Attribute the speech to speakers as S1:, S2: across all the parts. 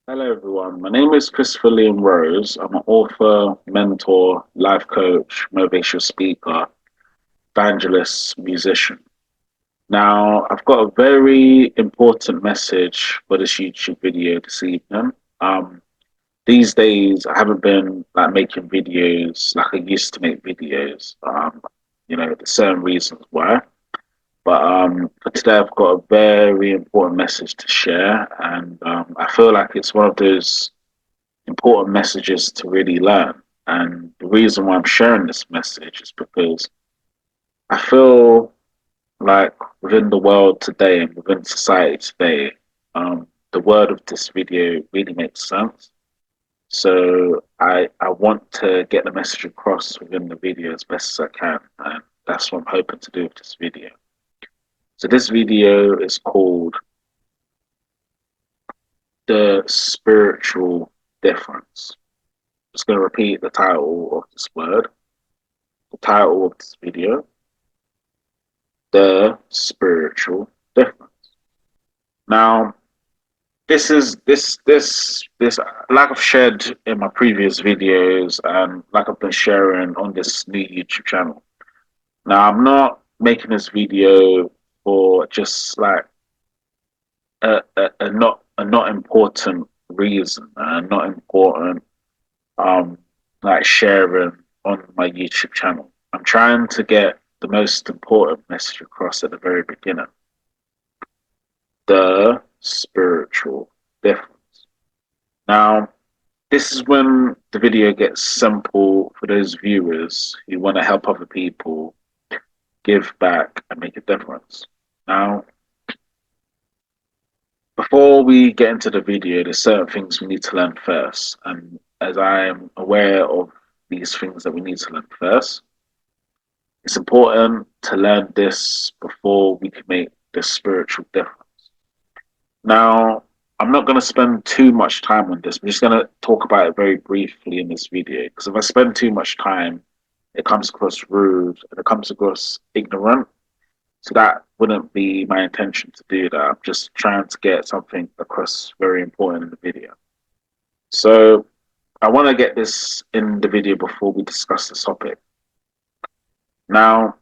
S1: Hello, everyone. My name is Christopher Liam Rose. I'm an author, mentor, life coach, motivational speaker, evangelist, musician. Now, I've got a very important message for this YouTube video this evening. Um, these days, I haven't been making videos like I used to make videos. There's certain reasons why. But for today, I've got a very important message to share, and I feel like it's one of those important messages to really learn. And the reason why I'm sharing this message is because I feel like within the world today and within society today, the word of this video really makes sense. So I want to get the message across within the video as best as I can. And that's what I'm hoping to do with this video. So this video is called The Spiritual Difference. Just going to repeat the title of this word, the title of this video, The Spiritual Difference. Now, this like I've shared in my previous videos and like I've been sharing on this new YouTube channel. Now, I'm not making this video for just like a not important reason, not important um sharing on my YouTube channel. I'm trying to get the most important message across at the very beginning. The spiritual difference. Now, this is when the video gets simple for those viewers who want to help other people, give back, and make a difference. Now, before we get into the video, there's certain things we need to learn first. And as I am aware of these things that we need to learn first, it's important to learn this before we can make this spiritual difference. Now, I'm not going to spend too much time on this. I'm just going to talk about it very briefly in this video because if I spend too much time, it comes across rude and it comes across ignorant. So that wouldn't be my intention to do that. I'm just trying to get something across very important in the video. So I want to get this in the video before we discuss the topic. Now,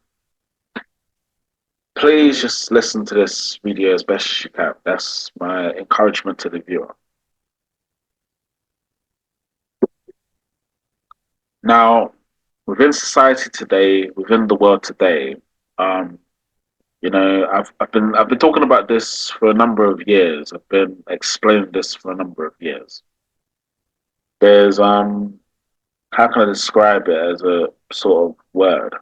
S1: please just listen to this video as best as you can. That's my encouragement to the viewer. Now, within society today, within the world today, um, I've been talking about this for a number of years. I've been explaining this for a number of years. There's how can I describe it as a sort of word?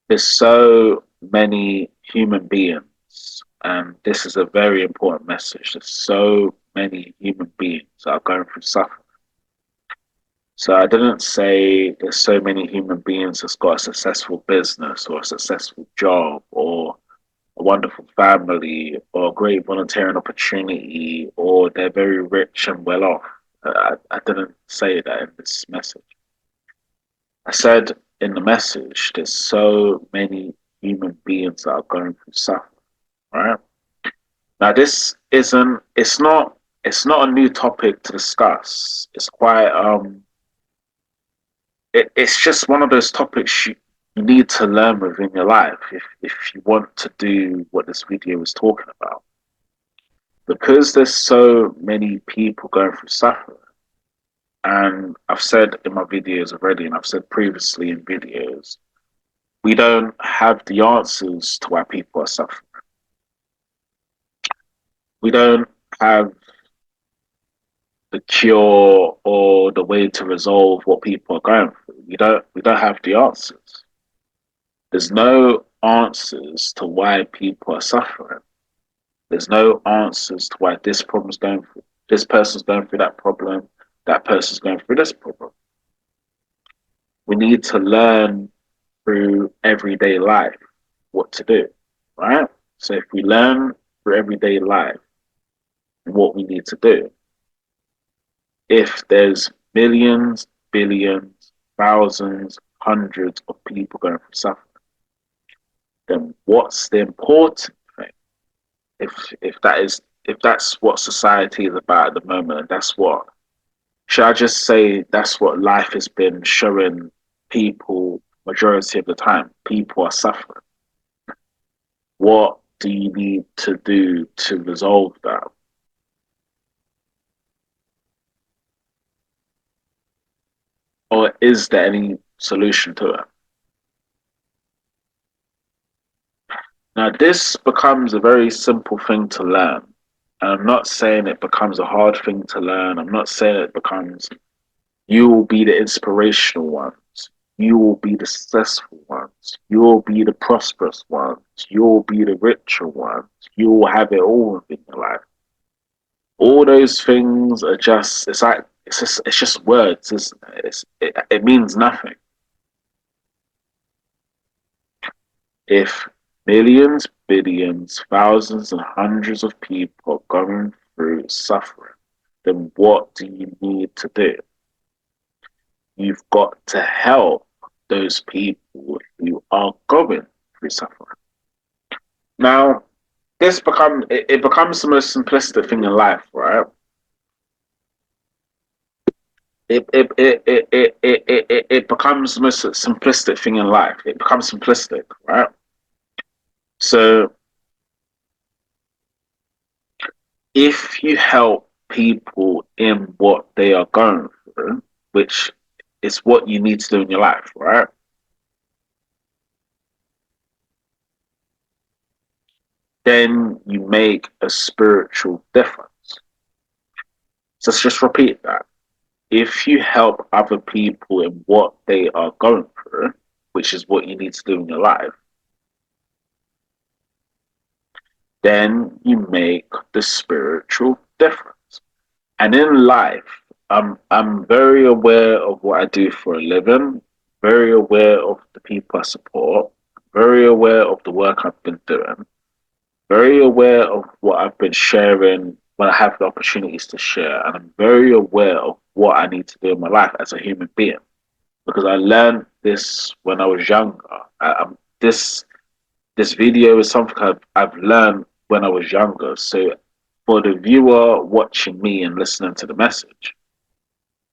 S1: There's so many human beings, and this is a very important message. There's so many human beings that are going through suffering. So I didn't say there's so many human beings that's got a successful business or a successful job or a wonderful family or a great volunteering opportunity or they're very rich and well off. I didn't say that in this message. I said in the message there's so many human beings that are going through suffering, right? Now this isn't it's not a new topic to discuss. It's quite it's just one of those topics you need to learn within your life if you want to do what this video is talking about. Because there's so many people going through suffering, and I've said in my videos already, and I've said previously in videos, we don't have the answers to why people are suffering. We don't have the cure or the way to resolve what people are going through. We don't have the answers. There's no answers to why people are suffering. There's no answers to why this problem's going through. This person's going through that problem. That person's going through this problem. We need to learn through everyday life what to do, right? So if we learn through everyday life what we need to do, if there's millions, billions, thousands, hundreds of people going through suffering, then what's the important thing? If that is if that's what society is about at the moment, that's what should I just say that's what life has been showing people majority of the time. People are suffering. What do you need to do to resolve that? Or is there any solution to it? Now, this becomes a very simple thing to learn. And I'm not saying it becomes a hard thing to learn. I'm not saying it becomes, you will be the inspirational ones. You will be the successful ones. You will be the prosperous ones. You will be the richer ones. You will have it all in your life. All those things are just, it's like, it's just words, isn't it? It means nothing. If millions, billions, thousands, and hundreds of people are going through suffering, then what do you need to do? You've got to help those people who are going through suffering. Now, it becomes the most simplistic thing in life, right? It becomes the most simplistic thing in life. It becomes simplistic, right? So if you help people in what they are going through, which is what you need to do in your life, right? Then you make a spiritual difference. So let's just repeat that. If you help other people in what they are going through, which is what you need to do in your life, then you make the spiritual difference. And in life, I'm very aware of what I do for a living, very aware of the people I support, very aware of the work I've been doing, very aware of what I've been sharing when I have the opportunities to share, and I'm very aware of what I need to do in my life as a human being because I learned this when I was younger. This this video is something I've learned when I was younger. So for the viewer watching me and listening to the message,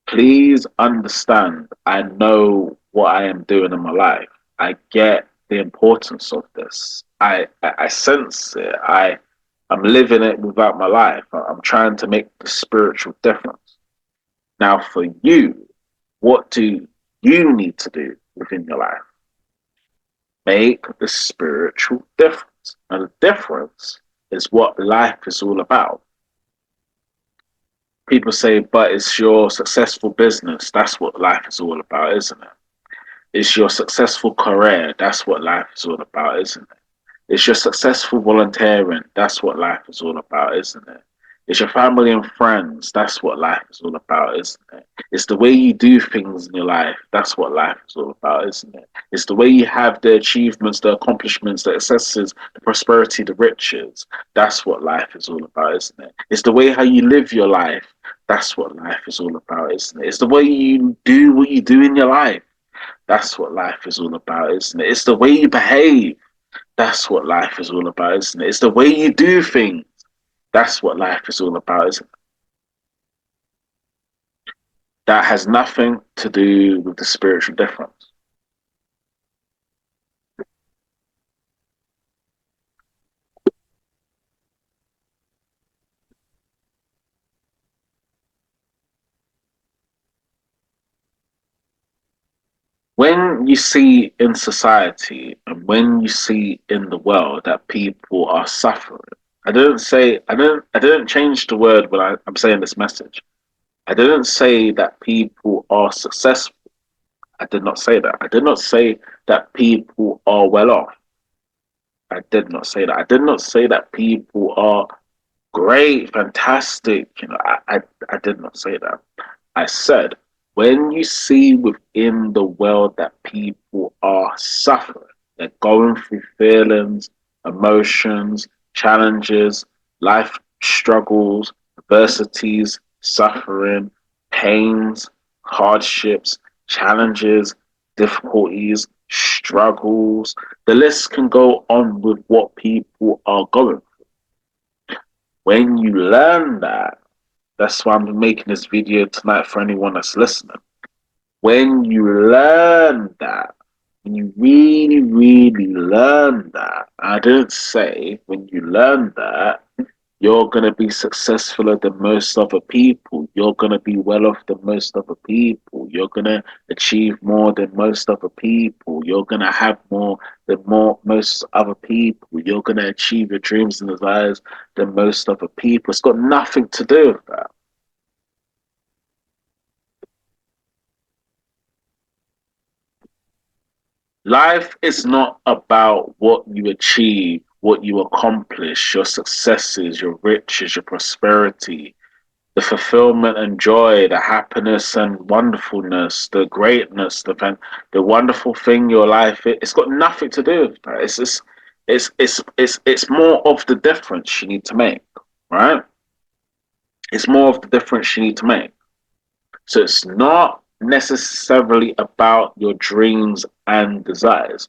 S1: please understand I know what I am doing in my life. I get the importance of this. I sense it. I'm living it without my life. I'm trying to make the spiritual difference. Now, for you, what do you need to do within your life? Make the spiritual difference. And the difference is what life is all about. People say, but it's your successful business. That's what life is all about, isn't it? It's your successful career. That's what life is all about, isn't it? It's your successful volunteering. That's what life is all about, isn't it? It's your family and friends. That's what life is all about, isn't it? It's the way you do things in your life. That's what life is all about, isn't it? It's the way you have the achievements, the accomplishments, the successes, the prosperity, the riches. That's what life is all about, isn't it? It's the way how you live your life. That's what life is all about, isn't it? It's the way you do what you do in your life. That's what life is all about, isn't it? It's the way you behave. That's what life is all about, isn't it? It's the way you do things. That's what life is all about, isn't it? That has nothing to do with the spiritual difference. When you see in society and when you see in the world that people are suffering, I didn't change the word when I'm saying this message. I didn't say that people are successful. I did not say that. I did not say that people are well off. I did not say that. I did not say that people are great, fantastic. I did not say that. I said, when you see within the world that people are suffering, they're going through feelings, emotions, challenges, life struggles, adversities, suffering, pains, hardships, challenges, difficulties, struggles. The list can go on with what people are going through. When you learn that, that's why I'm making this video tonight for anyone that's listening. When you learn that, when you really, really learn that, I didn't say when you learn that, you're going to be successfuler than most other people. You're going to be well off than most other people. You're going to achieve more than most other people. You're going to have more than most other people. You're going to achieve your dreams and desires than most other people. It's got nothing to do with that. Life is not about what you achieve, what you accomplish, your successes, your riches, your prosperity, the fulfillment and joy, the happiness and wonderfulness, the greatness, the wonderful thing your life. It's got nothing to do with that. It's just, it's more of the difference you need to make, right? It's more of the difference you need to make. So it's not necessarily about your dreams and desires.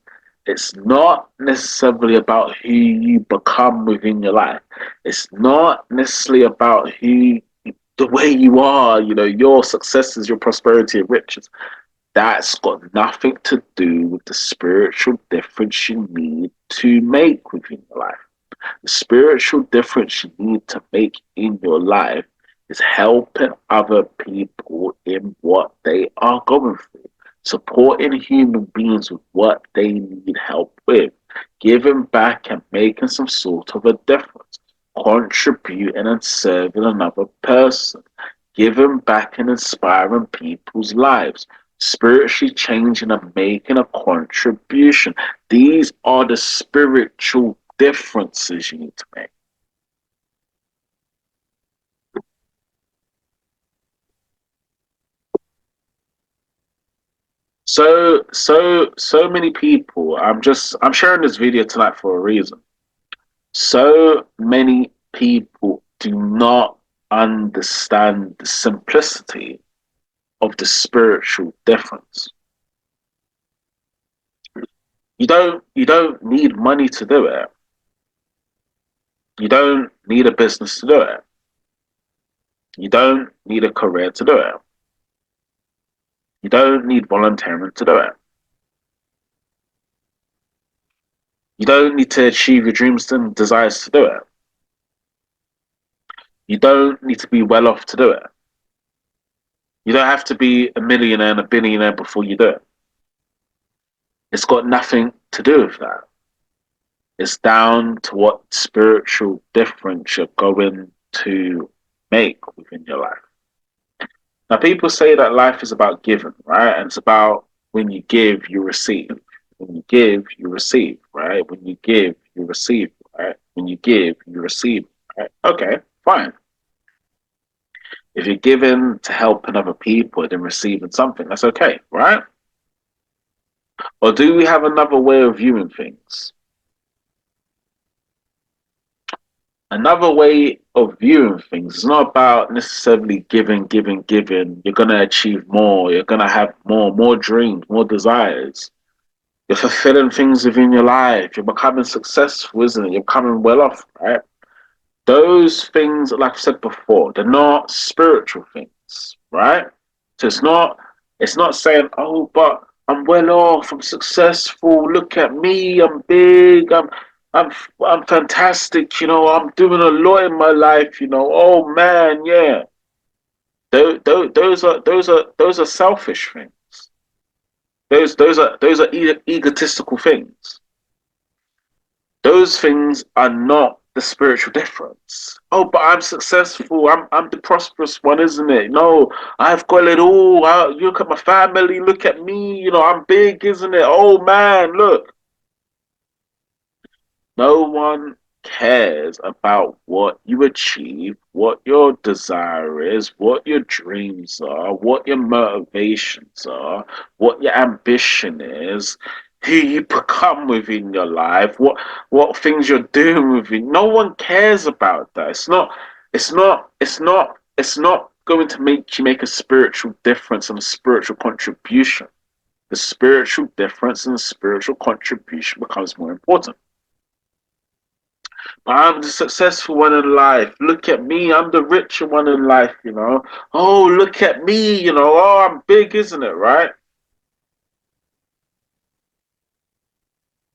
S1: It's not necessarily about who you become within your life. It's not necessarily about who the way you are, your successes, your prosperity and riches. That's got nothing to do with the spiritual difference you need to make within your life. The spiritual difference you need to make in your life is helping other people in what they are going through, supporting human beings with what they need help with, giving back and making some sort of a difference, contributing and serving another person, giving back and inspiring people's lives, spiritually changing and making a contribution. These are the spiritual differences you need to make. So many people. I'm sharing this video tonight for a reason. So many people do not understand the simplicity of the spiritual difference. You don't need money to do it. You don't need a business to do it. You don't need a career to do it. You don't need volunteering to do it. You don't need to achieve your dreams and desires to do it. You don't need to be well off to do it. You don't have to be a millionaire and a billionaire before you do it. It's got nothing to do with that. It's down to what spiritual difference you're going to make within your life. Now, people say that life is about giving, right? And it's about when you give, you receive. When you give, you receive, right? When you give, you receive, right? When you give, you receive, right? Okay, fine. If you're giving to helping other people and then receiving something, that's okay, right? Or do we have another way of viewing things? Another way of viewing things is not about necessarily giving. You're going to achieve more. You're going to have more dreams, more desires. You're fulfilling things within your life. You're becoming successful, isn't it? You're becoming well off, right? Those things, like I said before, they're not spiritual things, right? So it's not saying, oh, but I'm well off, I'm successful, look at me, I'm big, I'm I'm fantastic, I'm doing a lot in my life, oh man, yeah. Those are selfish things. Those are egotistical things. Those things are not the spiritual difference. Oh, but I'm successful. I'm the prosperous one, isn't it? No, I've got it all. Look at my family. Look at me. I'm big, isn't it? Oh man, look. No one cares about what you achieve, what your desire is, what your dreams are, what your motivations are, what your ambition is, who you become within your life, what things you're doing within. No one cares about that. It's not going to make you make a spiritual difference and a spiritual contribution. The spiritual difference and the spiritual contribution becomes more important. I'm the successful one in life. Look at me. I'm the richer one in life, you know. Oh, look at me, you know. Oh, I'm big, isn't it, right?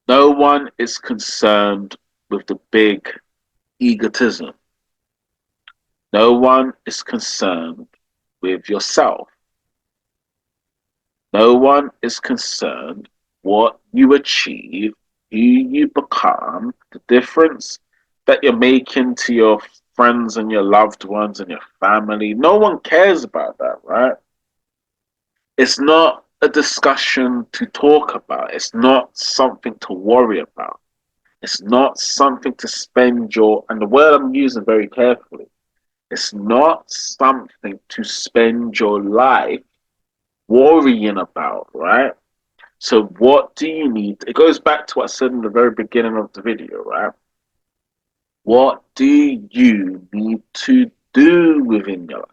S1: No one is concerned with the big egotism. No one is concerned with yourself. No one is concerned what you achieve, who you become, the difference that you're making to your friends and your loved ones and your family. No one cares about that, right? It's not a discussion to talk about. It's not something to worry about. It's not something to spend your, and the word I'm using very carefully, it's not something to spend your life worrying about, right? So what do you need? It goes back to what I said in the very beginning of the video, right? What do you need to do within your life?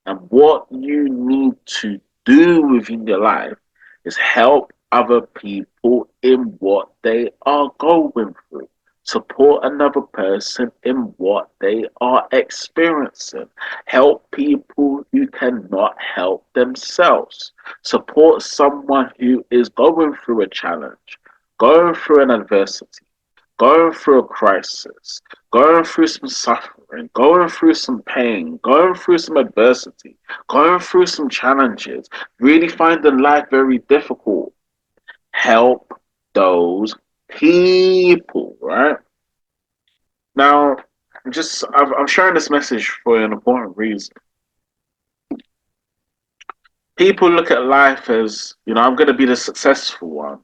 S1: And what you need to do within your life is help other people in what they are going through. Support another person in what they are experiencing. Help people who cannot help themselves. Support someone who is going through a challenge, going through an adversity, going through a crisis, going through some suffering, going through some pain, going through some adversity, going through some challenges, really finding life very difficult. Help those people, right? Now, I'm sharing this message for an important reason. People look at life as, you know, I'm going to be the successful one.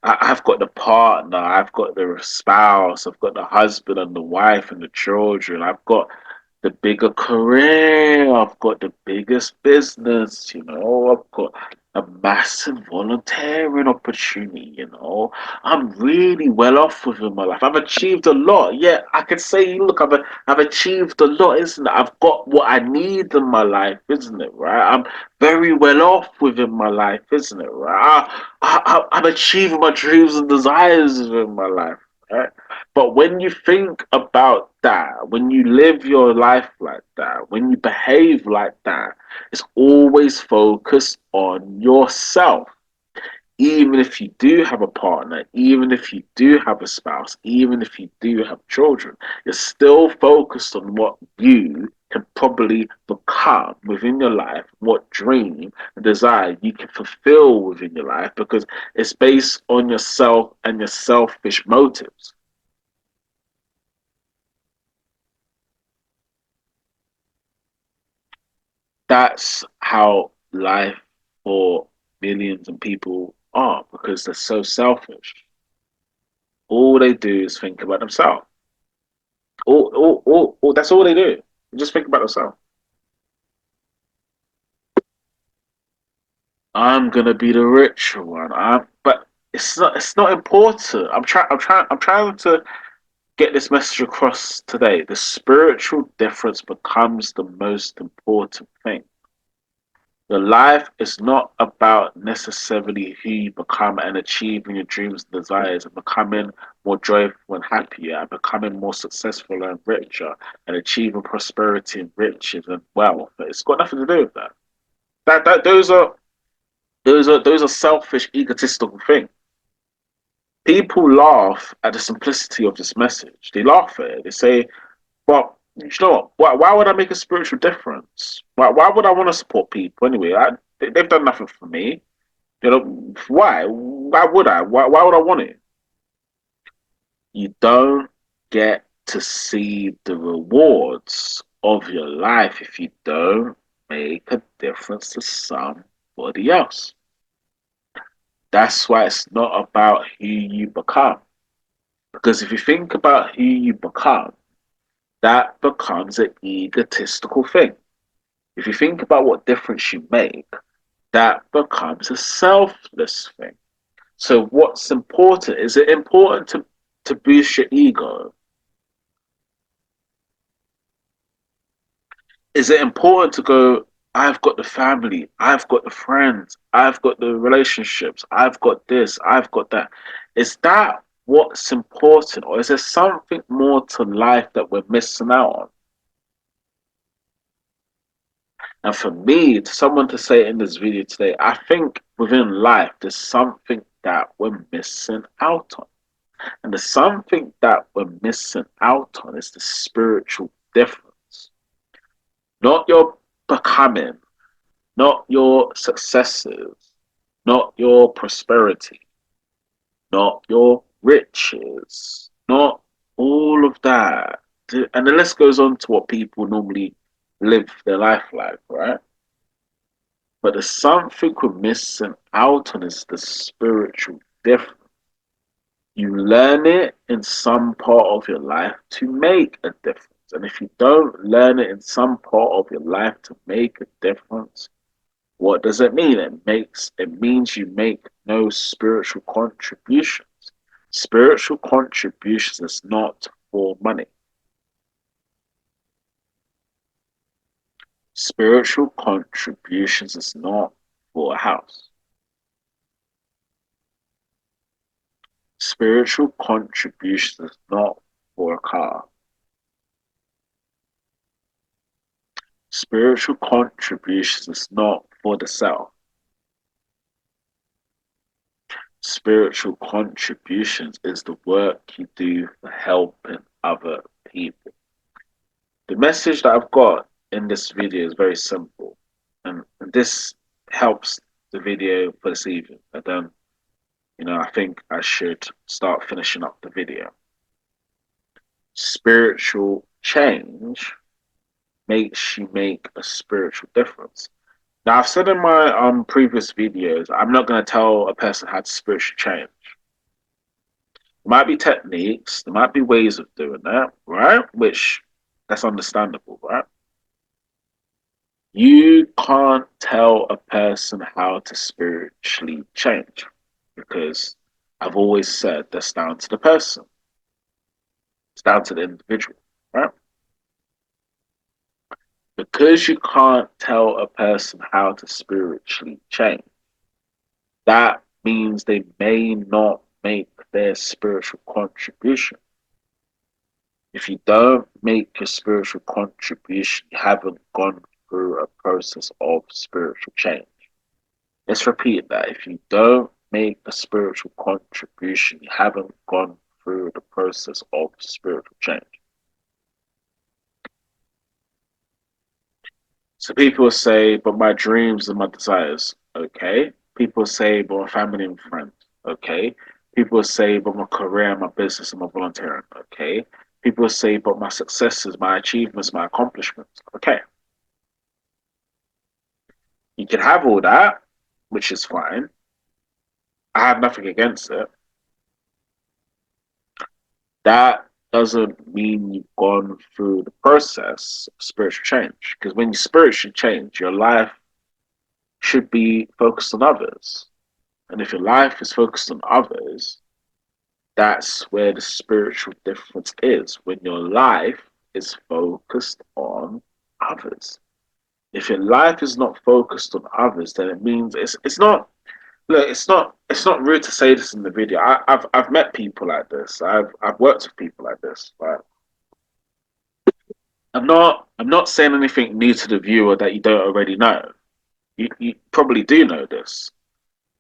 S1: Have got the partner, I've got the spouse, I've got the husband and the wife and the children, I've got the bigger career, I've got the biggest business, you know, I've got a massive volunteering opportunity, you know. I'm really well off within my life. I've achieved a lot. Yeah, I could say, look, I've achieved a lot, isn't it? I've got what I need in my life, isn't it? Right? I'm very well off within my life, isn't it? Right? I'm achieving my dreams and desires within my life. Right? But when you think about that, when you live your life like that, when you behave like that, it's always focused on yourself. Even if you do have a partner, even if you do have a spouse, even if you do have children, you're still focused on what you can probably become within your life, what dream and desire you can fulfill within your life, because it's based on yourself and your selfish motives. That's how life for millions of people are, because they're so selfish. All they do is think about themselves. That's all they do. Just think about themselves. I'm gonna be the richer one. But it's not important. I'm trying to get this message across today. The spiritual difference becomes the most important thing. Your life is not about necessarily who you become and achieving your dreams and desires and becoming more joyful and happier and becoming more successful and richer and achieving prosperity and riches and wealth. It's got nothing to do with that. Those are selfish, egotistical things. People laugh at the simplicity of this message. They laugh at it. They say, "Well, you know what? Why would I make a spiritual difference? Why would I want to support people anyway? They've done nothing for me. You know, why? Why would I? Why would I want it?" You don't get to see the rewards of your life if you don't make a difference to somebody else. That's why it's not about who you become. Because if you think about who you become, that becomes an egotistical thing. If you think about what difference you make, that becomes a selfless thing. So what's important? Is it important to boost your ego? Is it important to go, I've got the family, I've got the friends, I've got the relationships, I've got this, I've got that? Is that what's important, or is there something more to life that we're missing out on? And for me, to someone to say in this video today, I think within life there's something that we're missing out on. And the something that we're missing out on is the spiritual difference. Not your becoming, not your successes, not your prosperity, not your riches, not all of that. And the list goes on to what people normally live their life like, right? But there's something we're missing out on is the spiritual difference. You learn it in some part of your life to make a difference. And if you don't learn it in some part of your life to make a difference, what does it mean? It means you make no spiritual contributions. Spiritual contributions is not for money. Spiritual contributions is not for a house. Spiritual contributions is not for a car. Spiritual contributions is not for the self. Spiritual contributions is the work you do for helping other people. The message that I've got in this video is very simple, and this helps the video for this evening. And then, I think I should start finishing up the video. Spiritual change makes you make a spiritual difference. Now, I've said in my previous videos, I'm not going to tell a person how to spiritually change. There might be techniques, there might be ways of doing that, right? Which that's understandable, right? You can't tell a person how to spiritually change because I've always said that's down to the person. It's down to the individual, right? Because you can't tell a person how to spiritually change, that means they may not make their spiritual contribution. If you don't make your spiritual contribution, you haven't gone through a process of spiritual change. Let's repeat that. If you don't make a spiritual contribution, you haven't gone through the process of spiritual change. So people say, but my dreams and my desires, okay. People say, but my family and friends, okay. People say, but my career, my business, and my volunteering, okay. People say, but my successes, my achievements, my accomplishments, okay. You can have all that, which is fine. I have nothing against it. That doesn't mean you've gone through the process of spiritual change. Because when you spiritually change, your life should be focused on others. And if your life is focused on others, that's where the spiritual difference is. When your life is focused on others. If your life is not focused on others, then it means it's not. Look, it's not rude to say this in the video. I've met people like this. I've worked with people like this. But I'm not saying anything new to the viewer that you don't already know. You probably do know this.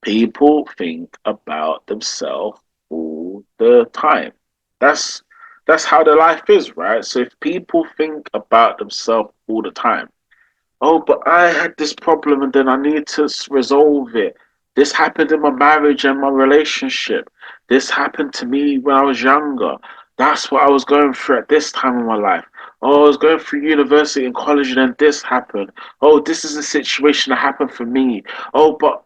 S1: People think about themselves all the time. That's that's how their life is, right? So if people think about themselves all the time, oh, but I had this problem and then I need to resolve it. This happened in my marriage and my relationship. This happened to me when I was younger. That's what I was going through at this time in my life. Oh, I was going through university and college and then this happened. Oh, this is a situation that happened for me. Oh, but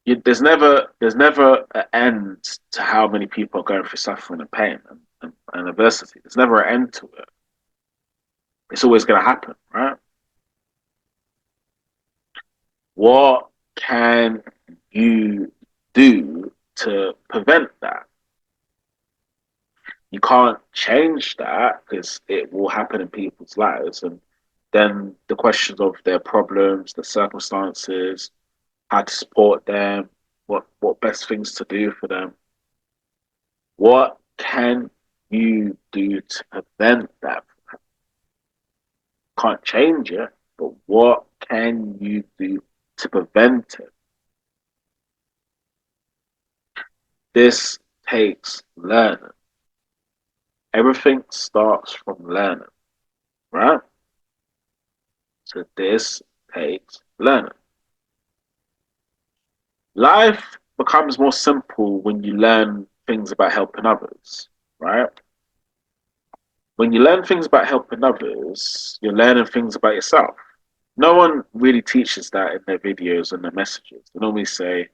S1: there's never an end to how many people are going through suffering and pain and adversity. There's never an end to it. It's always going to happen, right? What can you do to prevent that? You can't change that because it will happen in people's lives. And then the questions of their problems, the circumstances, how to support them. what best things to do for them. What can you do to prevent that? Can't change it, but what can you do to prevent it? This takes learning. Everything starts from learning, right? So this takes learning. Life becomes more simple when you learn things about helping others, right? When you learn things about helping others, you're learning things about yourself. No one really teaches that in their videos and their messages. They normally say,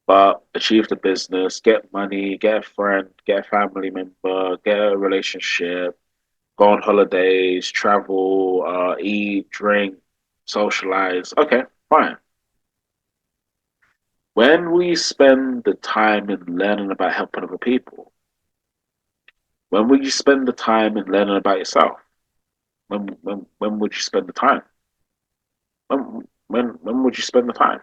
S1: but achieve the business, get money, get a friend, get a family member, get a relationship, go on holidays, travel, eat, drink, socialize. Okay, fine. When we spend the time in learning about helping other people, when would you spend the time in learning about yourself? When would you spend the time? When would you spend the time?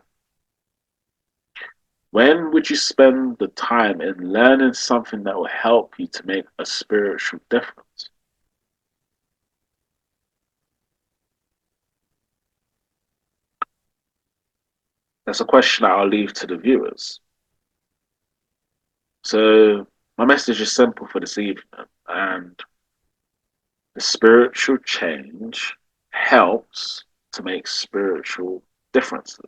S1: When would you spend the time in learning something that will help you to make a spiritual difference? That's a question that I'll leave to the viewers. So my message is simple for this evening, and the spiritual change helps to make spiritual differences.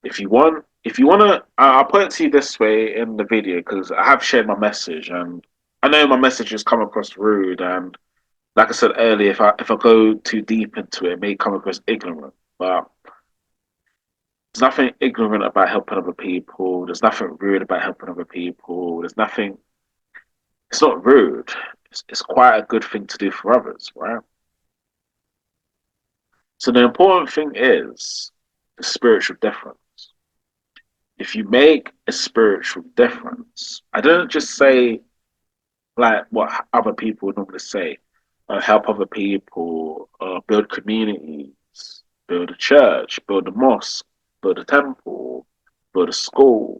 S1: If you want to, I'll put it to you this way in the video because I have shared my message, and I know my message has come across rude, and like I said earlier, if I go too deep into it, it may come across ignorant. But there's nothing ignorant about helping other people. There's nothing rude about helping other people. There's nothing. It's not rude. It's quite a good thing to do for others, right? So the important thing is the spiritual difference. If you make a spiritual difference, I don't just say like what other people would normally say, help other people, build communities, build a church, build a mosque, build a temple, build a school.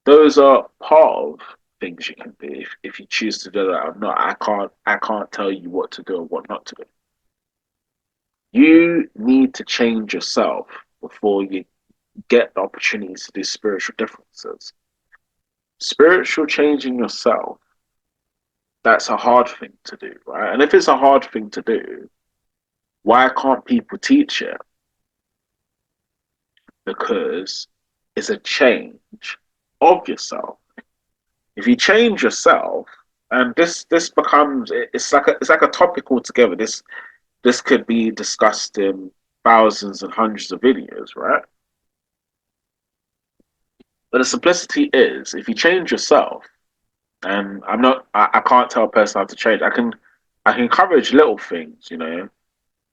S1: Those are part of things you can do if you choose to do that or not. I can't tell you what to do or what not to do. You need to change yourself before you get the opportunities to do spiritual differences. Spiritual changing yourself, that's a hard thing to do, right? And if it's a hard thing to do, why can't people teach it? Because it's a change of yourself. If you change yourself, and this becomes it's like a topic altogether. This could be discussed in thousands and hundreds of videos, right? But the simplicity is if you change yourself, and I can't tell a person how to change. I can encourage little things,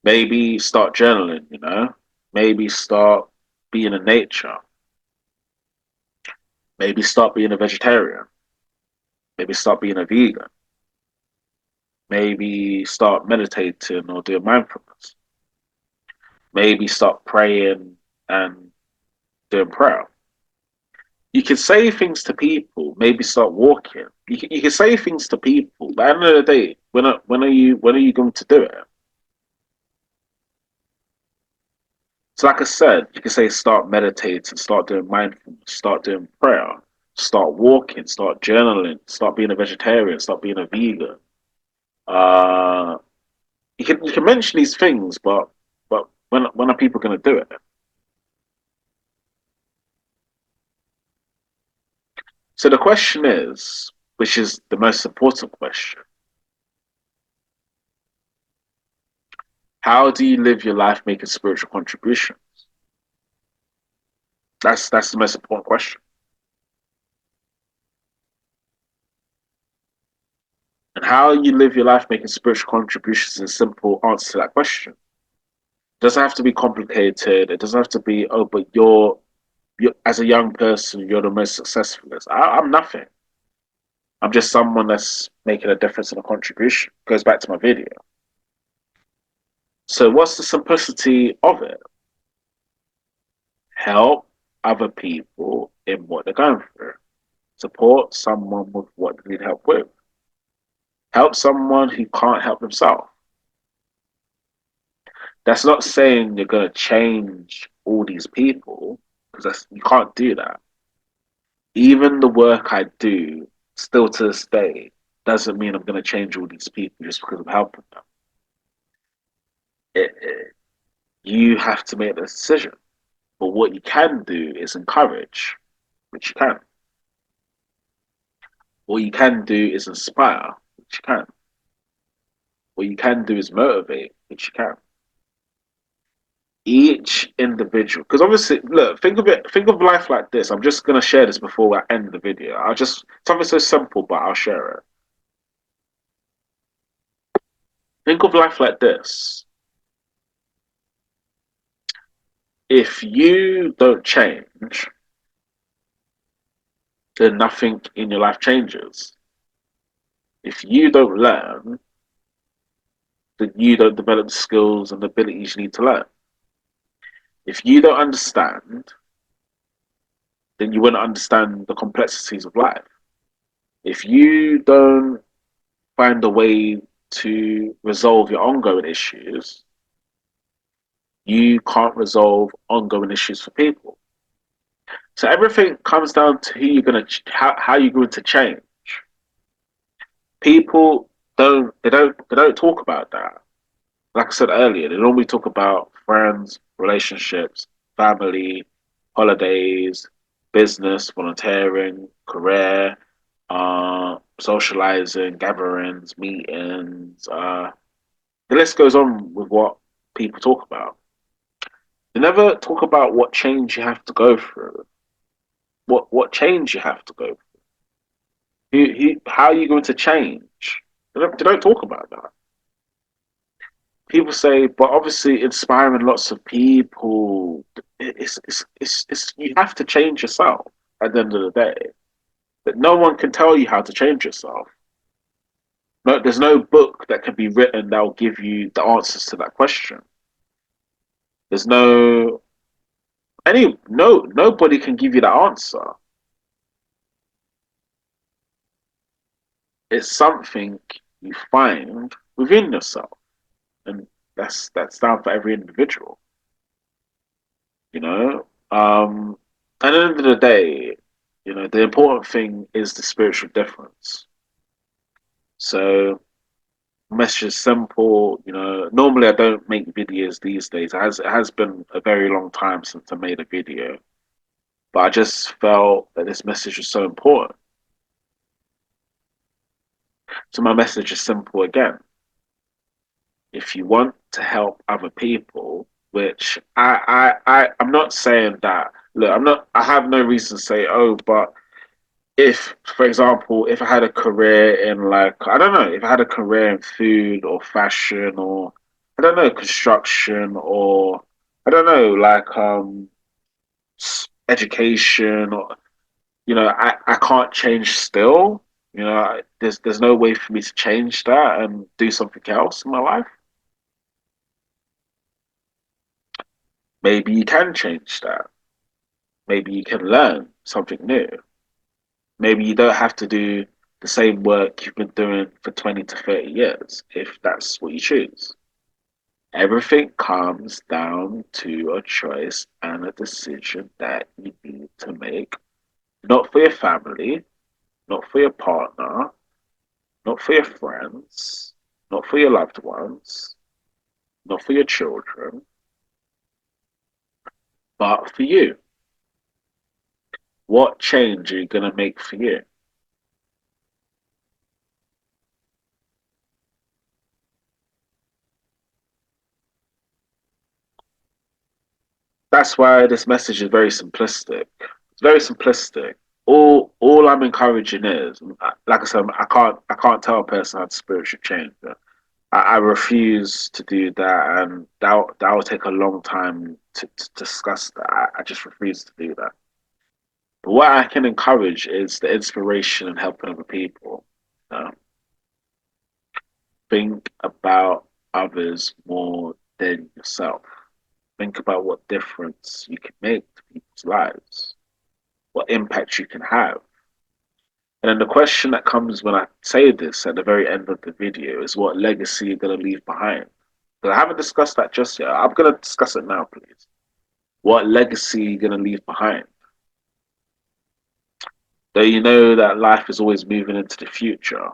S1: maybe start journaling, maybe start being in nature, maybe start being a vegetarian, maybe start being a vegan, maybe start meditating or doing mindfulness, maybe start praying and doing prayer. You can say things to people, maybe start walking. You can say things to people, but at the end of the day, when are you going to do it? So like I said, you can say start meditating, start doing mindfulness, start doing prayer, start walking, start journaling, start being a vegetarian, start being a vegan. Uh, you can mention these things, but when are people going to do it? So the question is, which is the most important question, how do you live your life making spiritual contribution? That's the most important question. And how you live your life making spiritual contributions is a simple answer to that question. It doesn't have to be complicated. It doesn't have to be, oh, but you're as a young person, you're the most successful. I'm nothing. I'm just someone that's making a difference and a contribution. Goes back to my video. So what's the simplicity of it? Help other people in what they're going through. Support someone with what they need help with. Help someone who can't help themselves. That's not saying you're going to change all these people because you can't do that. Even the work I do, still to this day, doesn't mean I'm going to change all these people just because I'm helping them. You have to make the decision. But what you can do is encourage, which you can. What you can do is inspire, which you can. What you can do is motivate, which you can. Each individual, because obviously, look, think of life like this. I'm just gonna share this before I end the video. I'll just something so simple, but I'll share it. Think of life like this. If you don't change, then nothing in your life changes. If you don't learn, then you don't develop the skills and abilities you need to learn. If you don't understand, then you wouldn't understand the complexities of life. If you don't find a way to resolve your ongoing issues, you can't resolve ongoing issues for people. So everything comes down to who you're gonna, how you're going to change. People they don't talk about that. Like I said earlier, they normally talk about friends, relationships, family, holidays, business, volunteering, career, socializing, gatherings, meetings. The list goes on with what people talk about. They never talk about what change you have to go through, what change you have to go through. How are you going to change? They don't talk about that. People say, but obviously inspiring lots of people, you have to change yourself at the end of the day. But no one can tell you how to change yourself. No, there's no book that can be written that will give you the answers to that question. There's nobody can give you that answer. It's something you find within yourself, and that's down for every individual. You know, at the end of the day, the important thing is the spiritual difference. So, message is simple. Normally I don't make videos these days. It has been a very long time since I made a video, but I just felt that this message was so important. So my message is simple again. If you want to help other people, which I'm not saying that. Look, I have no reason to say, oh, but if, for example, if I had a career in, like, I don't know, if I had a career in food or fashion or, I don't know, construction or, I don't know, like, education or, I can't change still. There's no way for me to change that and do something else in my life. Maybe you can change that. Maybe you can learn something new. Maybe you don't have to do the same work you've been doing for 20 to 30 years, if that's what you choose. Everything comes down to a choice and a decision that you need to make, not for your family, not for your partner, not for your friends, not for your loved ones, not for your children, but for you. What change are you going to make for you? That's why this message is very simplistic. It's very simplistic. All I'm encouraging is, like I said, I can't tell a person how to spiritually change. I refuse to do that, and that will take a long time to discuss that. I just refuse to do that. But what I can encourage is the inspiration and helping other people. Think about others more than yourself. Think about what difference you can make to people's lives. what impact you can have. And then the question that comes when I say this at the very end of the video is what legacy you're going to leave behind. But I haven't discussed that just yet. I'm going to discuss it now, please. What legacy you're going to leave behind? Though you know that life is always moving into the future,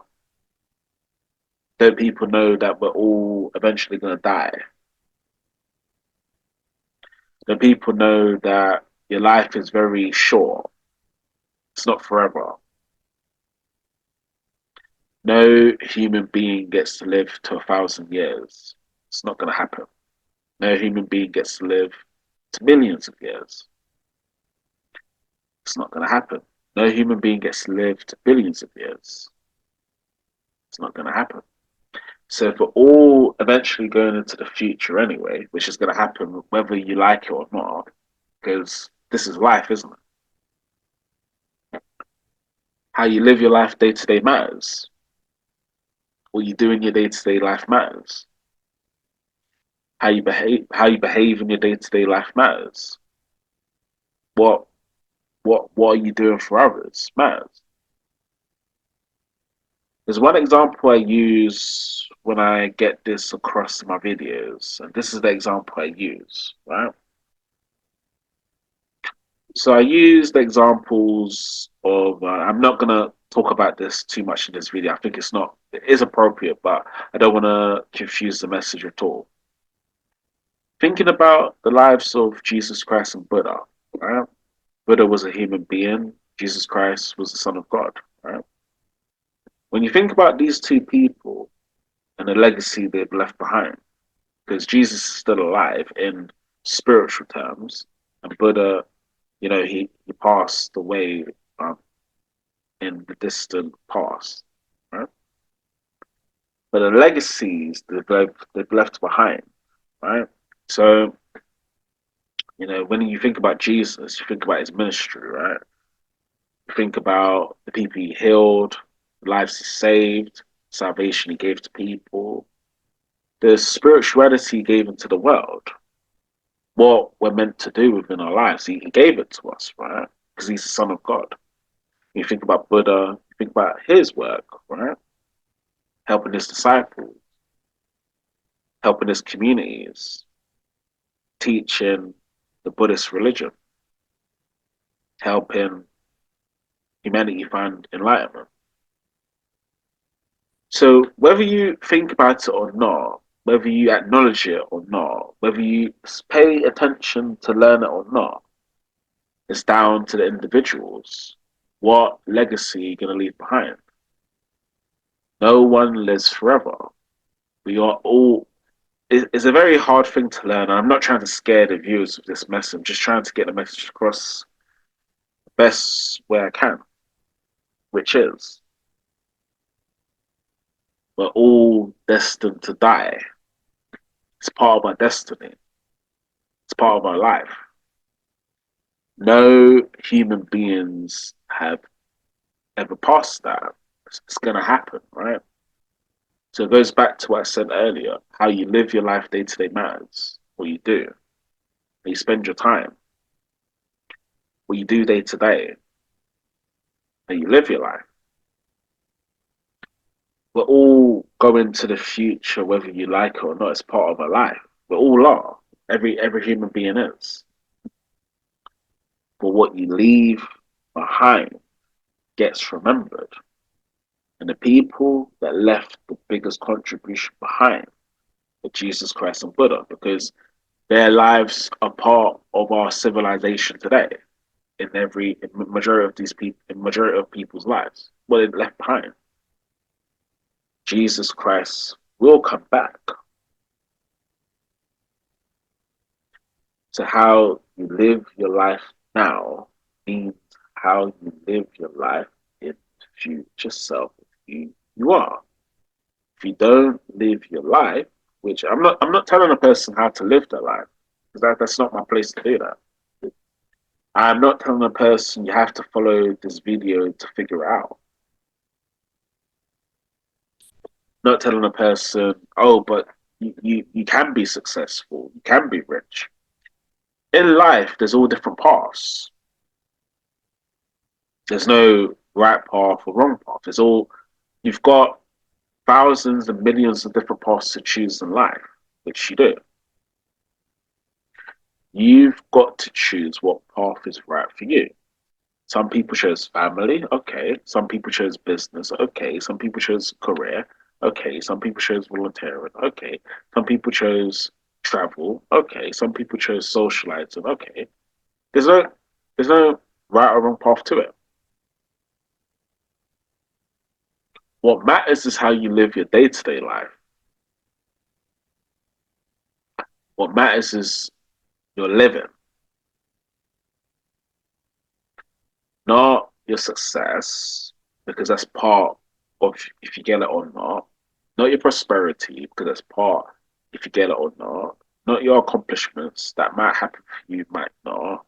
S1: though people know that we're all eventually going to die, though people know that your life is very short, it's not forever. No human being gets to live to 1,000 years. It's not going to happen. No human being gets to live to millions of years. It's not going to happen. No human being gets to live to billions of years. It's not going to happen. So if we're all eventually going into the future anyway, which is going to happen whether you like it or not, because this is life, isn't it? How you live your life day to day matters. What you do in your day to day life matters. How you behave in your day to day life matters. What what are you doing for others matters. There's one example I use when I get this across in my videos, and this is the example I use, right? So I use the examples of. I'm not gonna talk about this too much in this video. I think it's not. It is appropriate, but I don't want to confuse the message at all. Thinking about the lives of Jesus Christ and Buddha, right? Buddha was a human being. Jesus Christ was the Son of God, right? When you think about these two people and the legacy they've left behind, because Jesus is still alive in spiritual terms, and Buddha, he passed away um, in the distant past, right? But the legacies they've left behind, right? So, when you think about Jesus, you think about his ministry, right? You think about the people he healed, the lives he saved, salvation he gave to people, the spirituality he gave into the world, what we're meant to do within our lives. He gave it to us, right? Because he's the Son of God. You think about Buddha, you think about his work, right? Helping his disciples, helping his communities, teaching the Buddhist religion, helping humanity find enlightenment. So whether you think about it or not, whether you acknowledge it or not, whether you pay attention to learn it or not, it's down to the individuals. What legacy are you going to leave behind? No one lives forever. We are all. It's a very hard thing to learn. I'm not trying to scare the viewers with this message. I'm just trying to get the message across the best way I can, which is we're all destined to die. It's part of our destiny. It's part of our life. No human beings have ever passed that. It's going to happen, right? So it goes back to what I said earlier. How you live your life day to day matters. What you do, how you spend your time, what you do day to day, how you live your life. We're all going to the future, whether you like it or not. It's part of our life. We all are. Every human being is. But what you leave behind gets remembered. And the people that left the biggest contribution behind are Jesus Christ and Buddha, because their lives are part of our civilization today. In majority of these people, in majority of people's lives, what they left behind. Jesus Christ will come back. So how you live your life now means how you live your life in future self of who you are. If you don't live your life, which I'm not telling a person how to live their life, because that's not my place to do that. I'm not telling a person you have to follow this video to figure it out. I'm not telling a person, oh, but you can be successful, you can be rich. In life, there's all different paths. There's no right path or wrong path. It's all you've got thousands and millions of different paths to choose in life, which you do. You've got to choose what path is right for you. Some people chose family, okay. Some people chose business, okay. Some people chose career, okay. Some people chose volunteering, okay. Some people chose travel, okay. Some people chose socializing, okay. There's no, there's no right or wrong path to it. What matters is how you live your day to day life. What matters is your living, not your success, because that's part of if you get it or not. Not your prosperity, because that's part if you get it or not. Not your accomplishments that might happen for you, might not.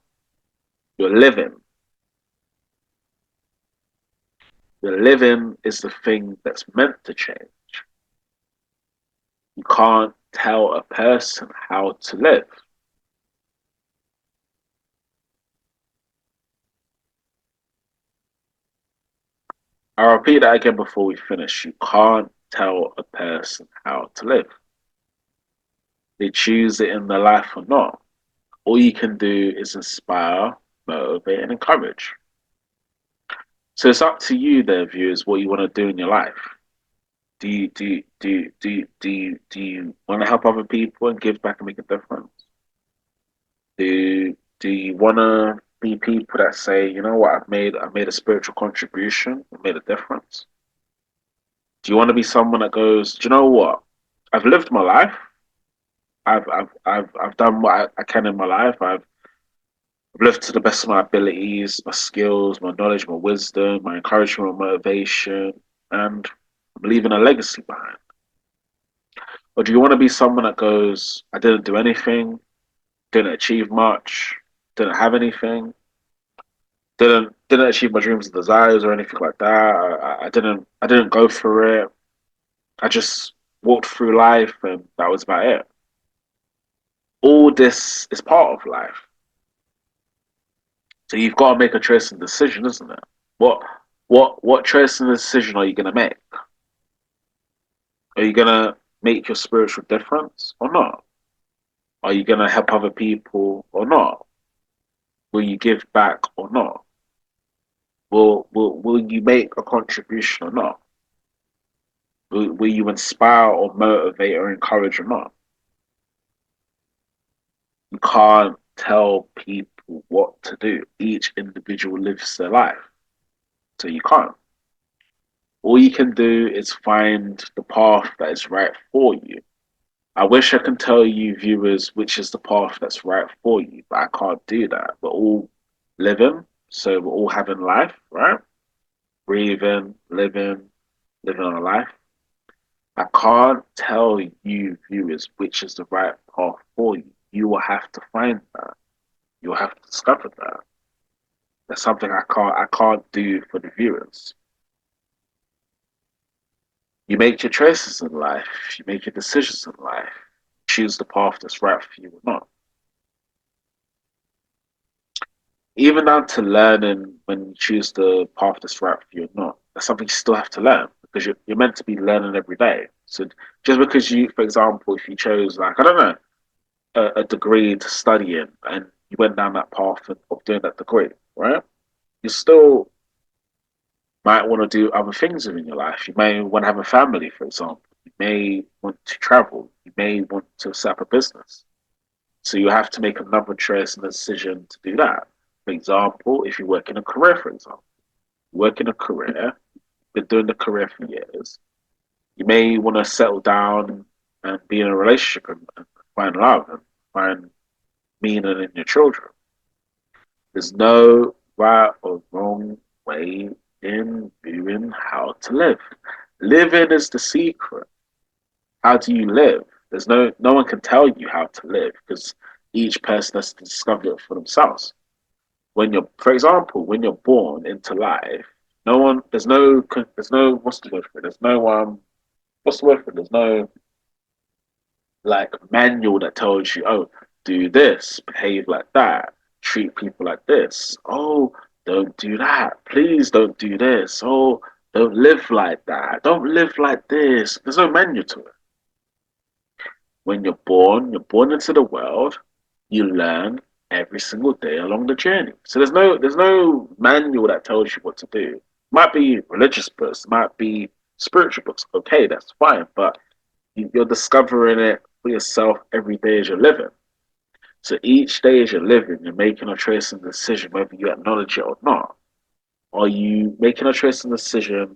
S1: Your living. Your living is the thing that's meant to change. You can't tell a person how to live. I'll repeat that again before we finish. You can't tell a person how to live. They choose it in their life or not. All you can do is inspire, motivate, and encourage. So it's up to you, there, viewers, what you want to do in your life. Do you want to help other people and give back and make a difference? Do you want to be people that say, you know what, I've made a spiritual contribution, I made a difference? Do you want to be someone that goes, do you know what, I've lived my life, I've done what I can in my life, I've lived to the best of my abilities, my skills, my knowledge, my wisdom, my encouragement, my motivation, and I'm leaving a legacy behind? Or do you want to be someone that goes, I didn't do anything, didn't achieve much, didn't have anything, didn't achieve my dreams and desires or anything like that. I didn't go for it. I just walked through life and that was about it. All this is part of life. So you've got to make a choice and decision, isn't it? What choice and decision are you gonna make? Are you gonna make your spiritual difference or not? Are you gonna help other people or not? Will you give back or not? Will you make a contribution or not? Will you inspire or motivate or encourage or not? You can't tell people what to do. Each individual lives their life, so you can't. All you can do is find the path that is right for you. I wish I can tell you, viewers, which is the path that's right for you, but I can't do that. We're all living, so we're all having life, right? Breathing, living our life. I can't tell you, viewers, which is the right path for you. You will have to find that. You will have to discover that. That's something I can't do for the viewers. You make your choices in life, you make your decisions in life. Choose the path that's right for you or not. Even down to learning when you choose the path that's right for you or not. That's something you still have to learn because you're meant to be learning every day. So just because you, for example, if you chose like I don't know a degree to study in and you went down that path of doing that degree, right? You still might want to do other things in your life. You may want to have a family, for example. You may want to travel. You may want to set up a business. So you have to make another choice and decision to do that. For example, if you work in a career, for example, you work in a career, been doing the career for years, you may want to settle down and be in a relationship and find love and find meaning in your children. There's no right or wrong way in viewing how to live. Living is the secret. How do you live? There's no one can tell you how to live because each person has to discover it for themselves. When you're, for example, when you're born into life, no one, there's no, what's the word for it? There's no, what's the word for it? There's no like manual that tells you, oh, do this, behave like that, treat people like this. Oh, don't do that. Please don't do this. Oh, don't live like that. Don't live like this. There's no manual to it. When you're born into the world, you learn every single day along the journey. So there's no manual that tells you what to do. Might be religious books, might be spiritual books. Okay, that's fine, but you're discovering it for yourself every day as you're living. So each day as you're living, you're making a choice and decision whether you acknowledge it or not. Are you making a choice and decision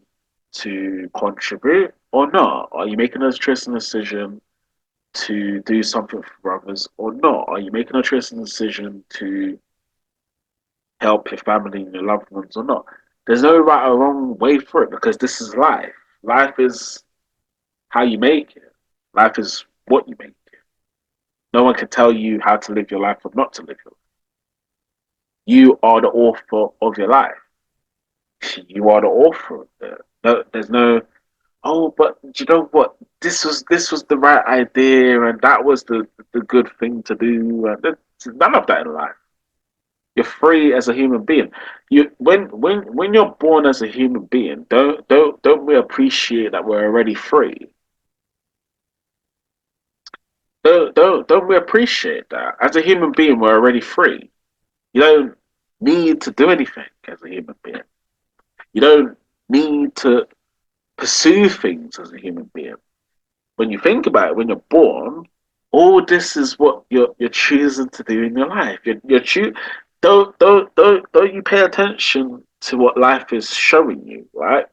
S1: to contribute or not? Are you making a choice and decision to do something for others or not? Are you making a choice and decision to help your family and your loved ones or not? There's no right or wrong way for it because this is life. Life is how you make it. Life is what you make it. No one can tell you how to live your life or not to live your life. You are the author of your life. You are the author of it. No, there's no, oh, but you know what? This was the right idea, and that was the good thing to do. And there's none of that in life. You're free as a human being. You when you're born as a human being, don't we appreciate that we're already free? Don't we appreciate that as a human being we're already free? You don't need to do anything as a human being. You don't need to pursue things as a human being. When you think about it, when you're born, all this is what you're choosing to do in your life. Don't you pay attention to what life is showing you, right?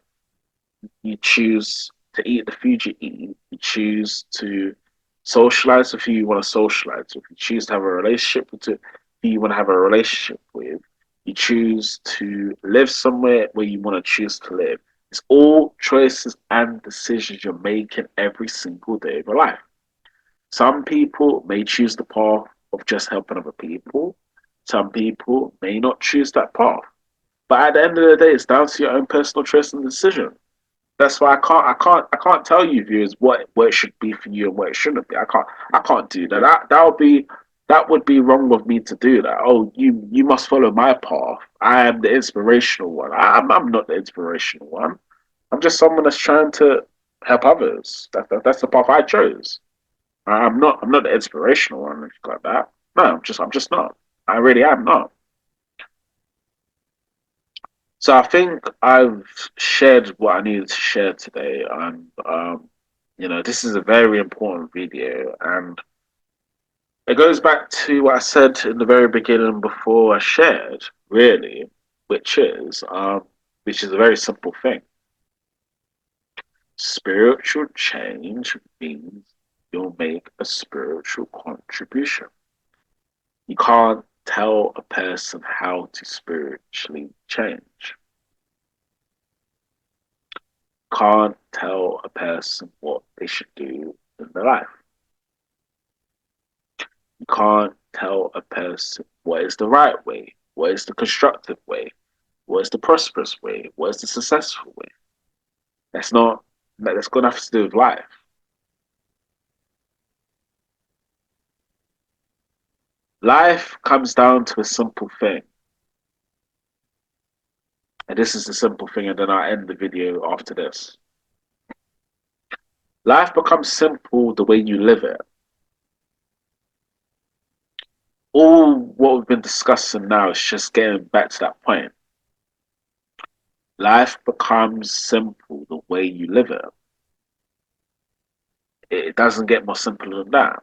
S1: You choose to eat the food you eat. You choose to socialize with who you want to socialize with. You choose to have a relationship with who you want to have a relationship with. You choose to live somewhere where you want to choose to live. It's all choices and decisions you're making every single day of your life. Some people may choose the path of just helping other people. Some people may not choose that path. But at the end of the day, it's down to your own personal choice and decision. That's why I can't tell you viewers what it should be for you and what it shouldn't be. I can't do that. That would be wrong of me to do that. Oh, you must follow my path. I am the inspirational one. I'm not the inspirational one. I'm just someone that's trying to help others. That's the path I chose. I'm not the inspirational one like that. No, I'm just not. I really am not. So I think I've shared what I needed to share today, and this is a very important video, and it goes back to what I said in the very beginning before I shared, really, which is which is a very simple thing. Spiritual change means you'll make a spiritual contribution. You can't tell a person how to spiritually change. Can't tell a person what they should do in their life. You can't tell a person what is the right way, what is the constructive way, what is the prosperous way, what is the successful way. That's not that's got nothing to do with life. Life comes down to a simple thing. And this is the simple thing, and then I'll end the video after this. Life becomes simple the way you live it. All what we've been discussing now is just getting back to that point. Life becomes simple the way you live it. It doesn't get more simple than that.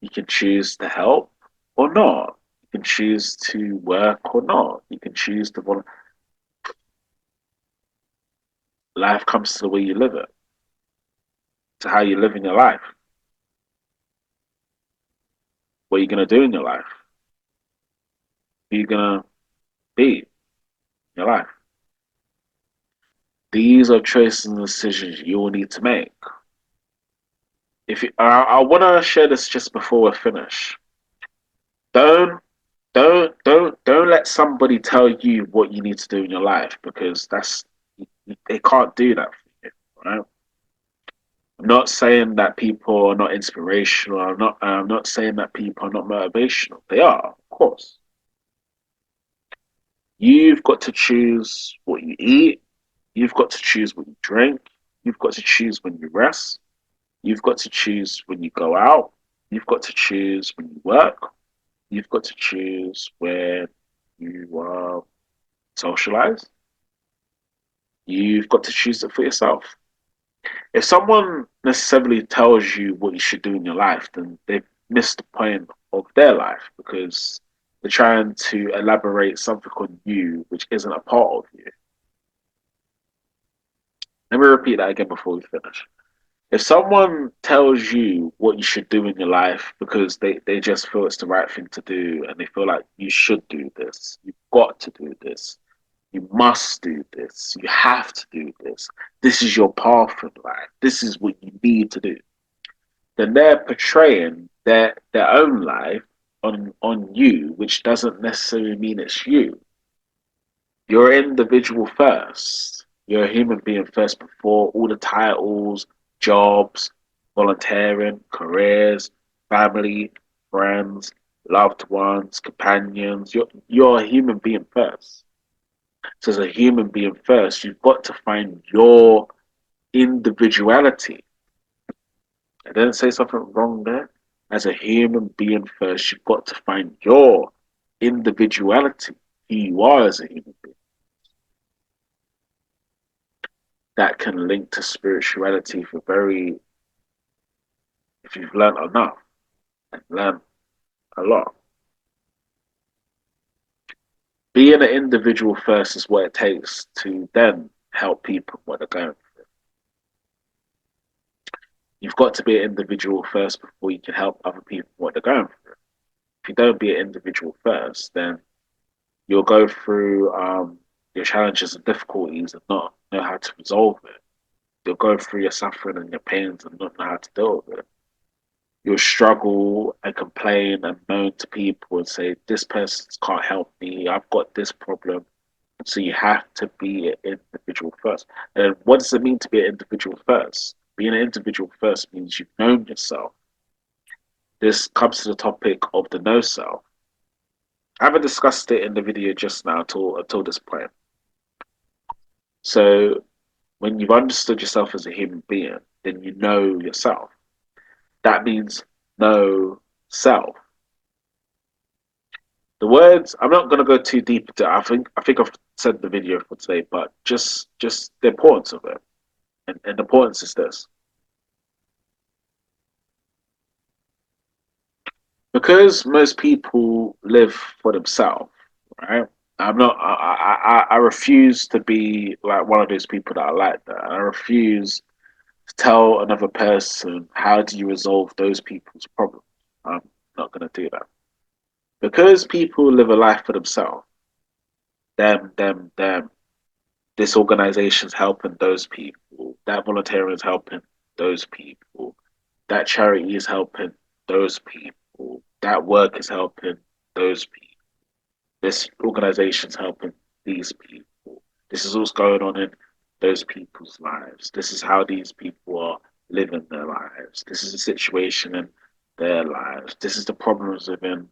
S1: You can choose to help or not. You can choose to work or not. You can choose to volunteer. Life comes to the way you live it, to how you live in your life, what you're going to do in your life, who you're going to be in your life. These are choices and decisions you will need to make. If you, I want to share this just before we finish. Don't don't let somebody tell you what you need to do in your life because they can't do that for you, right? I'm not saying that people are not inspirational. I'm not saying that people are not motivational. They are, of course. You've got to choose what you eat. You've got to choose what you drink. You've got to choose when you rest. You've got to choose when you go out. You've got to choose when you work. You've got to choose where you socialize. You've got to choose it for yourself. If someone necessarily tells you what you should do in your life, then they've missed the point of their life because they're trying to elaborate something on you which isn't a part of you. Let me repeat that again before we finish. If someone tells you what you should do in your life because they just feel it's the right thing to do and they feel like you should do this, you've got to do this, you must do this, you have to do this is your path in life, this is what you need to do, then they're portraying their own life on you, which doesn't necessarily mean it's you. You're an individual first. You're a human being first before all the titles, jobs, volunteering, careers, family, friends, loved ones, companions. You're a human being first. So as a human being first, you've got to find your individuality. I didn't say something wrong there. As a human being first, you've got to find your individuality, who you are as a human being. That can link to spirituality for very, if you've learned enough and learned a lot. Being an individual first is what it takes to then help people what they're going. You've got to be an individual first before you can help other people what they're going through. If you don't be an individual first, then you'll go through your challenges and difficulties and not know how to resolve it. You'll go through your suffering and your pains and not know how to deal with it. You'll struggle and complain and moan to people and say, this person can't help me, I've got this problem. So you have to be an individual first. And what does it mean to be an individual first? Being an individual first means you've known yourself. This comes to the topic of the no self. I haven't discussed it in the video just now until this point. So when you've understood yourself as a human being, then you know yourself. That means know self. The words, I'm not going to go too deep into it. I think I've said the video for today, but just the importance of it. And the importance is this. Because most people live for themselves, right? I'm not. I refuse to be like one of those people that are like that. I refuse to tell another person how do you resolve those people's problems. I'm not going to do that because people live a life for themselves. Them. This organization's helping those people. That volunteering is helping those people. That charity is helping those people. That work is helping those people. This organization's helping these people. This is what's going on in those people's lives. This is how these people are living their lives. This is the situation in their lives. This is the problems within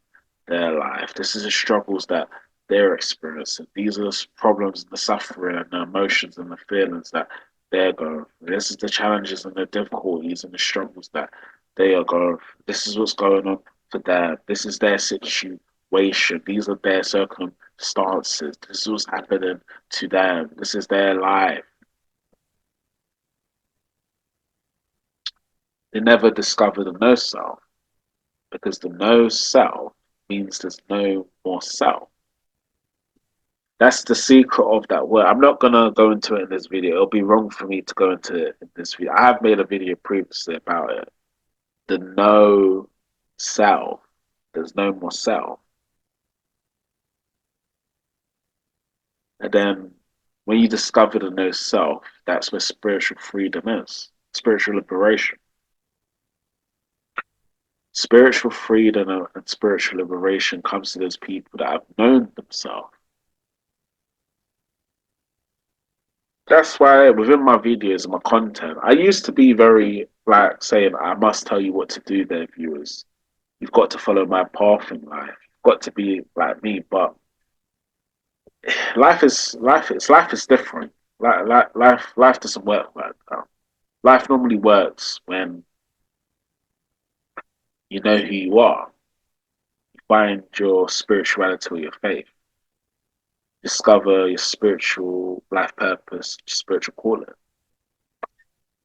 S1: their life. This is the struggles that they're experiencing. These are the problems and the suffering and the emotions and the feelings that they're going through. This is the challenges and the difficulties and the struggles that they are going through. This is what's going on for them. This is their situation. These are their circumstances. This is what's happening to them. This is their life. They never discover the no self because the no self means there's no more self. That's the secret of that word. I'm not gonna go into it in this video. It'll be wrong for me to go into it in this video. I have made a video previously about it. The no self. There's no more self. And then when you discover the no self, that's where spiritual freedom is. Spiritual liberation. Spiritual freedom and spiritual liberation comes to those people that have known themselves. That's why within my videos and my content, I used to be very like saying, I must tell you what to do there, viewers. You've got to follow my path in life. You've got to be like me. But life is different. Life doesn't work like that. Life normally works when you know who you are, you find your spirituality or your faith, discover your spiritual life purpose, your spiritual calling.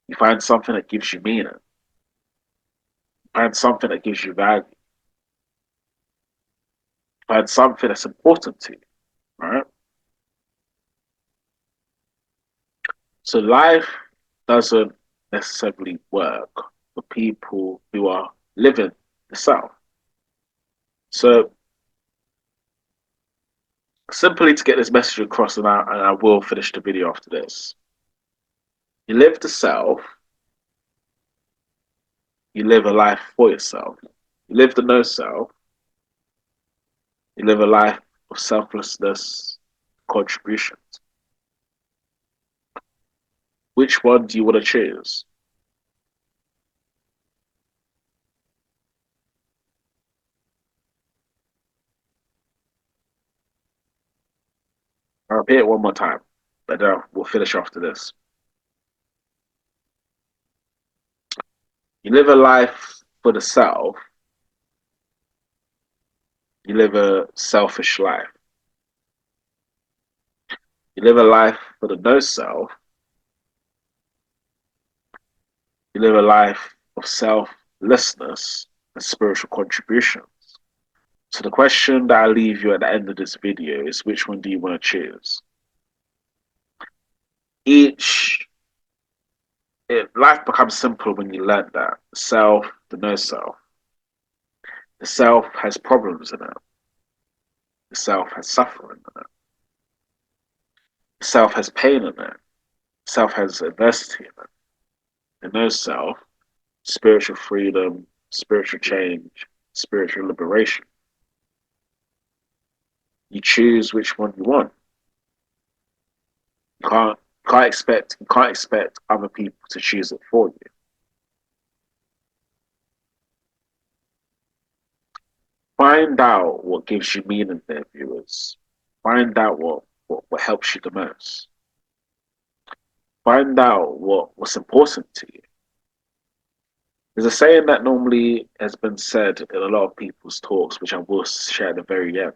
S1: You find something that gives you meaning, find something that gives you value, find something that's important to you, right? So life doesn't necessarily work for people who are living the South. So simply to get this message across, and I will finish the video after this. You live the self, you live a life for yourself. You live the no self, you live a life of selflessness, contributions. Which one do you want to choose? I'll repeat it one more time, but we'll finish after this. You live a life for the self, you live a selfish life. You live a life for the no self, you live a life of selflessness and spiritual contribution. So the question that I leave you at the end of this video is, which one do you want to choose? Life becomes simple when you learn that the self, the no self. The self has problems in it. The self has suffering in it. The self has pain in it. The self has adversity in it. The no self, spiritual freedom, spiritual change, spiritual liberation. You choose which one you want. You can't expect other people to choose it for you. Find out what gives you meaning there, viewers. Find out what helps you the most. Find out what's important to you. There's a saying that normally has been said in a lot of people's talks, which I will share at the very end.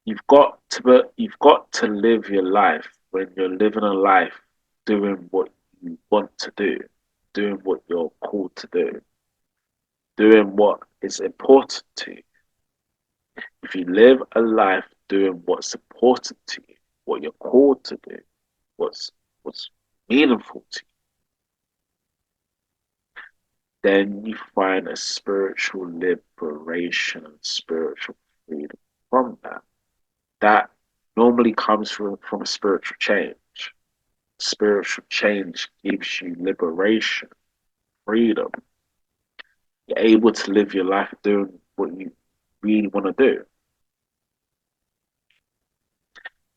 S1: You've got to live your life when you're living a life doing what you want to do, doing what you're called to do, doing what is important to you. If you live a life doing what's important to you, what you're called to do, what's meaningful to you, then you find a spiritual liberation and spiritual freedom from that. That normally comes from a spiritual change. Spiritual change gives you liberation, freedom. You're able to live your life doing what you really want to do.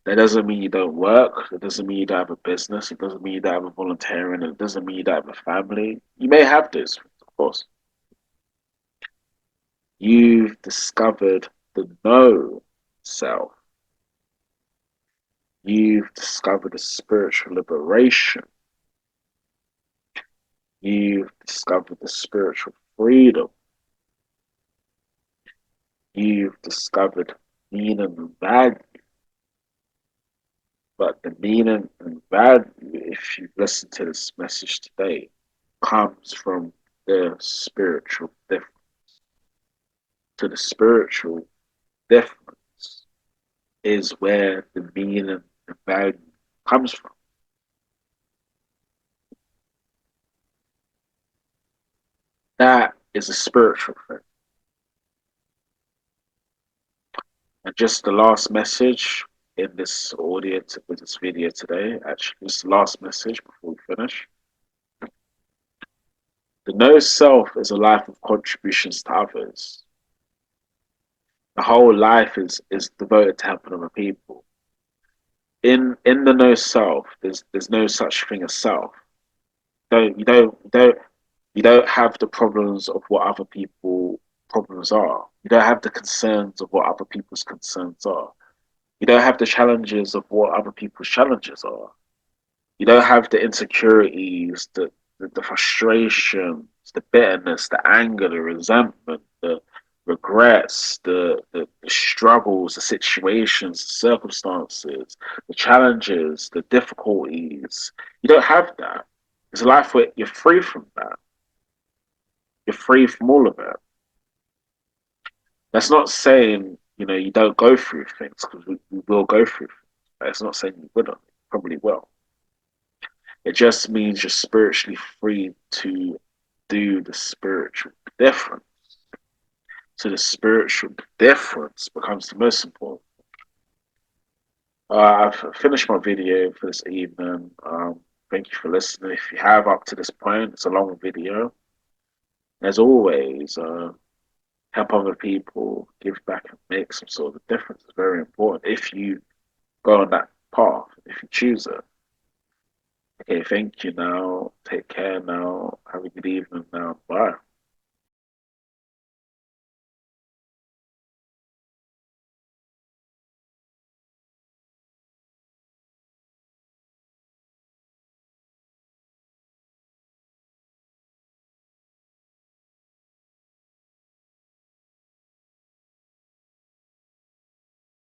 S1: That doesn't mean you don't work. It doesn't mean you don't have a business. It doesn't mean you don't have a volunteering. It doesn't mean you don't have a family. You may have this, of course. You've discovered the no self. You've discovered a spiritual liberation. You've discovered the spiritual freedom. You've discovered meaning and value. But the meaning and value, if you listen to this message today, comes from the spiritual difference. To the spiritual difference is where the meaning and value comes from. That is a spiritual thing. And just the last message in this audio, with this video today, actually, this last message before we finish. The no self is a life of contributions to others. The whole life is devoted to helping other people. In the no self, there's no such thing as self. Don't you don't have the problems of what other people problems are. You don't have the concerns of what other people's concerns are. You don't have the challenges of what other people's challenges are. You don't have the insecurities, the frustrations, the bitterness, the anger, the resentment, the regrets, the struggles, the situations, the circumstances, the challenges, the difficulties. You don't have that. It's a life where you're free from that. You're free from all of it. That's not saying, you don't go through things, because we will go through things. It's not saying you wouldn't. You probably will. It just means you're spiritually free to do the spiritual difference. So the spiritual difference becomes the most important. I've finished my video for this evening. Thank you for listening. If you have up to this point, it's a long video. As always, help other people, give back and make some sort of difference. It's very important if you go on that path, if you choose it. Okay, thank you now. Take care now. Have a good evening now. Bye.